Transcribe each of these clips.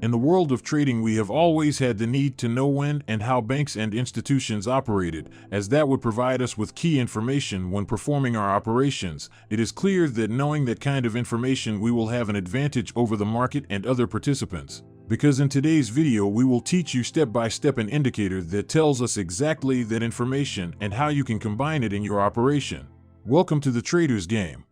In the world of trading, we have always had the need to know when and how banks and institutions operated, as that would provide us with key information when performing our operations. It is clear that knowing that kind of information, we will have an advantage over the market and other participants. Because in today's video, we will teach you step by step an indicator that tells us exactly that information and how you can combine it in your operation. Welcome to the Trader's Game.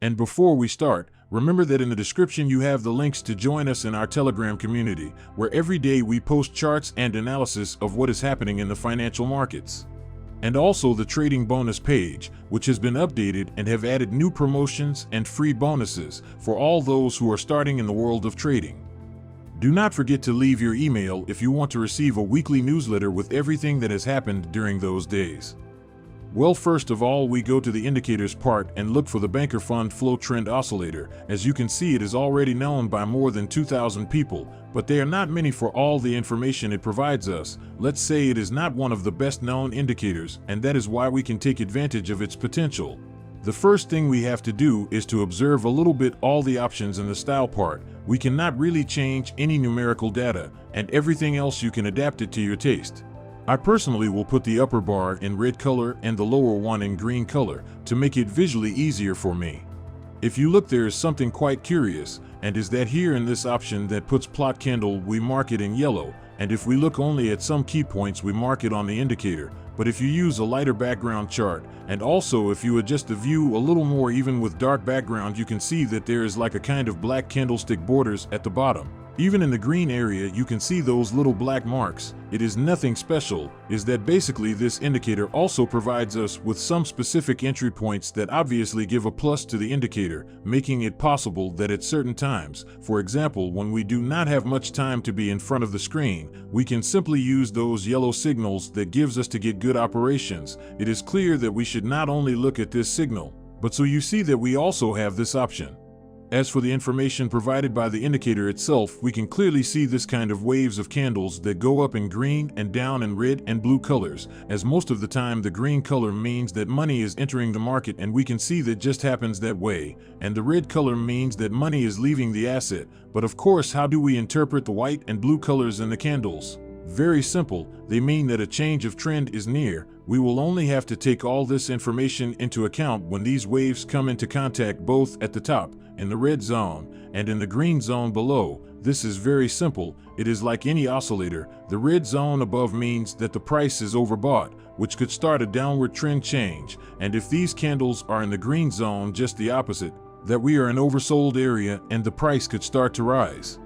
And before we start, remember that in the description you have the links to join us in our Telegram community, where every day we post charts and analysis of what is happening in the financial markets. And also the trading bonus page, which has been updated and have added new promotions and free bonuses for all those who are starting in the world of trading. Do not forget to leave your email if you want to receive a weekly newsletter with everything that has happened during those days. Well, first of all, we go to the indicators part and look for the Banker Fund Flow Trend Oscillator. As you can see, it is already known by more than 2,000 people, but they are not many for all the information it provides us. Let's say it is not one of the best known indicators, and that is why we can take advantage of its potential. The first thing we have to do is to observe a little bit all the options in the style part. We cannot really change any numerical data, and everything else you can adapt it to your taste. I personally will put the upper bar in red color and the lower one in green color to make it visually easier for me. If you look, there is something quite curious, and is that here in this option that puts plot candle, we mark it in yellow, and if we look only at some key points, we mark it on the indicator. But if you use a lighter background chart, and also if you adjust the view a little more even with dark background, you can see that there is like a kind of black candlestick borders at the bottom. Even in the green area, you can see those little black marks. It is nothing special, is that basically this indicator also provides us with some specific entry points that obviously give a plus to the indicator, making it possible that at certain times, for example, when we do not have much time to be in front of the screen, we can simply use those yellow signals that gives us to get good operations. It is clear that we should not only look at this signal, but so you see that we also have this option. As for the information provided by the indicator itself, we can clearly see this kind of waves of candles that go up in green and down in red and blue colors, as most of the time the green color means that money is entering the market, and we can see that just happens that way, and the red color means that money is leaving the asset. But of course, how do we interpret the white and blue colors in the candles? Very simple, they mean that a change of trend is near. We will only have to take all this information into account when these waves come into contact, both at the top, in the red zone, and in the green zone below. This is very simple. It is like any oscillator. The red zone above means that the price is overbought, which could start a downward trend change, and if these candles are in the green zone, just the opposite, that we are in oversold area and the price could start to rise.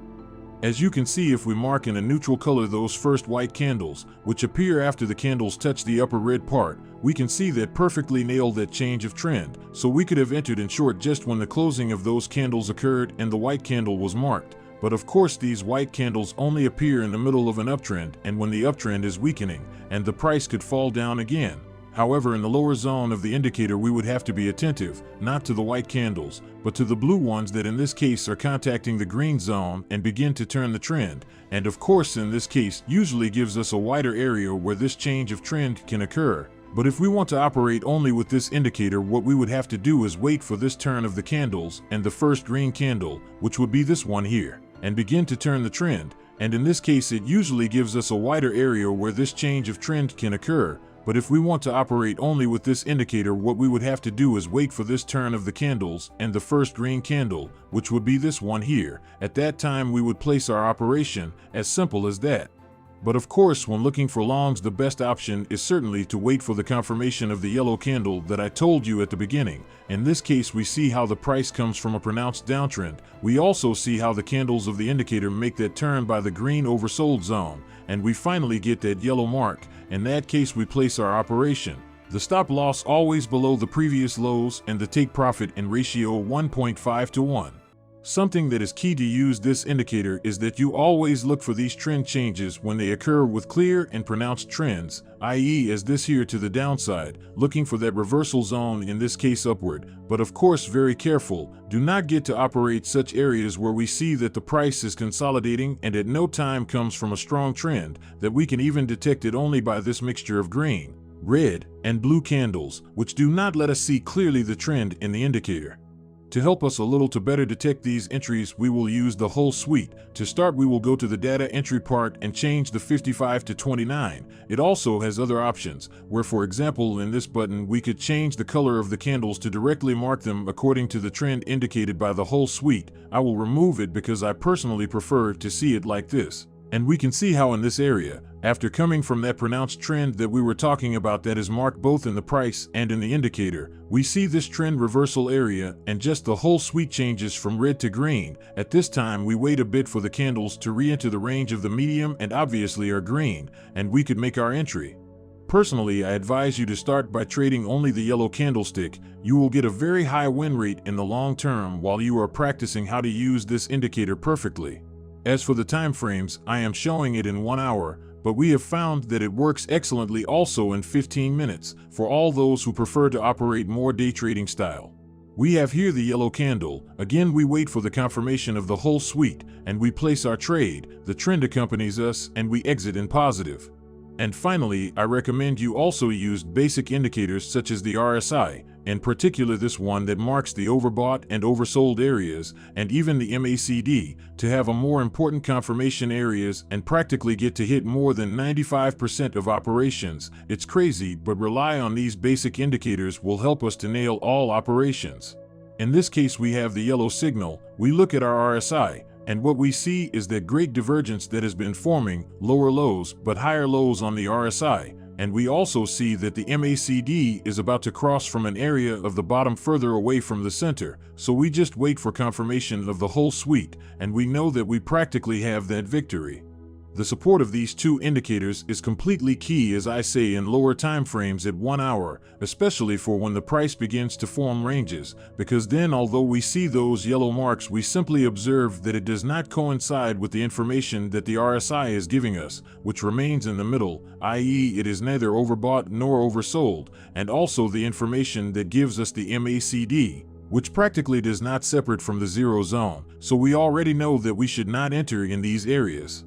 As you can see, if we mark in a neutral color those first white candles, which appear after the candles touch the upper red part, we can see that perfectly nailed that change of trend. So we could have entered in short just when the closing of those candles occurred and the white candle was marked. But of course, these white candles only appear in the middle of an uptrend and when the uptrend is weakening, and the price could fall down again. However, in the lower zone of the indicator, we would have to be attentive, not to the white candles, but to the blue ones that in this case are contacting the green zone and begin to turn the trend. And of course, in this case, usually gives us a wider area where this change of trend can occur. But if we want to operate only with this indicator, what we would have to do is wait for this turn of the candles and the first green candle, which would be this one here, and begin to turn the trend. And in this case, it usually gives us a wider area where this change of trend can occur. But if we want to operate only with this indicator, what we would have to do is wait for this turn of the candles and the first green candle, which would be this one here. At that time, we would place our operation, as simple as that. But of course, when looking for longs, the best option is certainly to wait for the confirmation of the yellow candle that I told you at the beginning. In this case, we see how the price comes from a pronounced downtrend. We also see how the candles of the indicator make that turn by the green oversold zone, and we finally get that yellow mark. In that case, we place our operation. The stop loss always below the previous lows and the take profit in ratio 1.5 to 1. Something that is key to use this indicator is that you always look for these trend changes when they occur with clear and pronounced trends, i.e. as this here to the downside, looking for that reversal zone, in this case upward. But of course, very careful, do not get to operate such areas where we see that the price is consolidating and at no time comes from a strong trend, that we can even detect it only by this mixture of green, red, and blue candles, which do not let us see clearly the trend in the indicator. To help us a little to better detect these entries, we will use the whole suite. To start, we will go to the data entry part and change the 55 to 29. It also has other options, where for example in this button we could change the color of the candles to directly mark them according to the trend indicated by the whole suite. I will remove it because I personally prefer to see it like this. And we can see how in this area, after coming from that pronounced trend that we were talking about that is marked both in the price and in the indicator, we see this trend reversal area and just the whole suite changes from red to green. At this time we wait a bit for the candles to re-enter the range of the medium and obviously are green, and we could make our entry. Personally, I advise you to start by trading only the yellow candlestick. You will get a very high win rate in the long term while you are practicing how to use this indicator perfectly. As for the time frames, I am showing it in 1 hour, but we have found that it works excellently also in 15 minutes for all those who prefer to operate more day trading style. We have here the yellow candle. Again, we wait for the confirmation of the whole suite and we place our trade. The trend accompanies us and we exit in positive. And finally, I recommend you also use basic indicators such as the RSI, in particular this one that marks the overbought and oversold areas, and even the MACD, to have a more important confirmation areas and practically get to hit more than 95% of operations. It's crazy, but rely on these basic indicators will help us to nail all operations. In this case we have the yellow signal. We look at our RSI, and what we see is that great divergence that has been forming, lower lows but higher lows on the RSI, and we also see that the MACD is about to cross from an area of the bottom further away from the center, so we just wait for confirmation of the whole suite, and we know that we practically have that victory. The support of these two indicators is completely key, as I say, in lower time frames at 1 hour, especially for when the price begins to form ranges, because then although we see those yellow marks, we simply observe that it does not coincide with the information that the RSI is giving us, which remains in the middle, i.e. it is neither overbought nor oversold, and also the information that gives us the MACD, which practically does not separate from the zero zone, so we already know that we should not enter in these areas.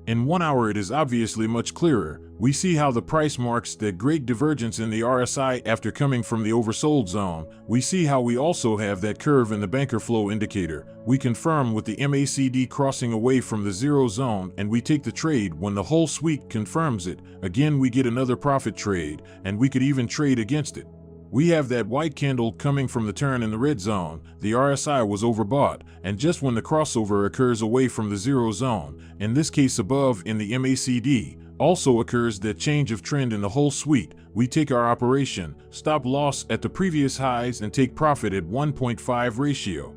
In 1 hour it is obviously much clearer. We see how the price marks that great divergence in the RSI after coming from the oversold zone. We see how we also have that curve in the banker flow indicator. We confirm with the MACD crossing away from the zero zone and we take the trade when the whole suite confirms it. Again we get another profit trade, and we could even trade against it. We have that white candle coming from the turn in the red zone. The RSI was overbought, and just when the crossover occurs away from the zero zone, in this case above in the MACD, also occurs that change of trend in the whole suite. We take our operation, stop loss at the previous highs and take profit at 1.5 ratio.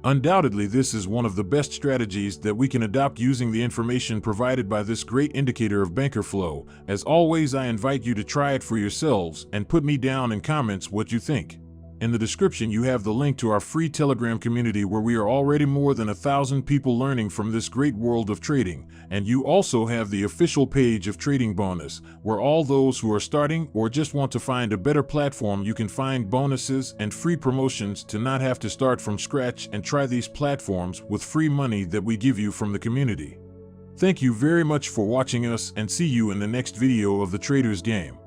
Undoubtedly, this is one of the best strategies that we can adopt using the information provided by this great indicator of banker flow. As always, I invite you to try it for yourselves and put me down in comments what you think. In the description you have the link to our free Telegram community where we are already more than 1,000 people learning from this great world of trading, and you also have the official page of Trading Bonus, where all those who are starting or just want to find a better platform, you can find bonuses and free promotions to not have to start from scratch and try these platforms with free money that we give you from the community. Thank you very much for watching us, and see you in the next video of the Trader's Game.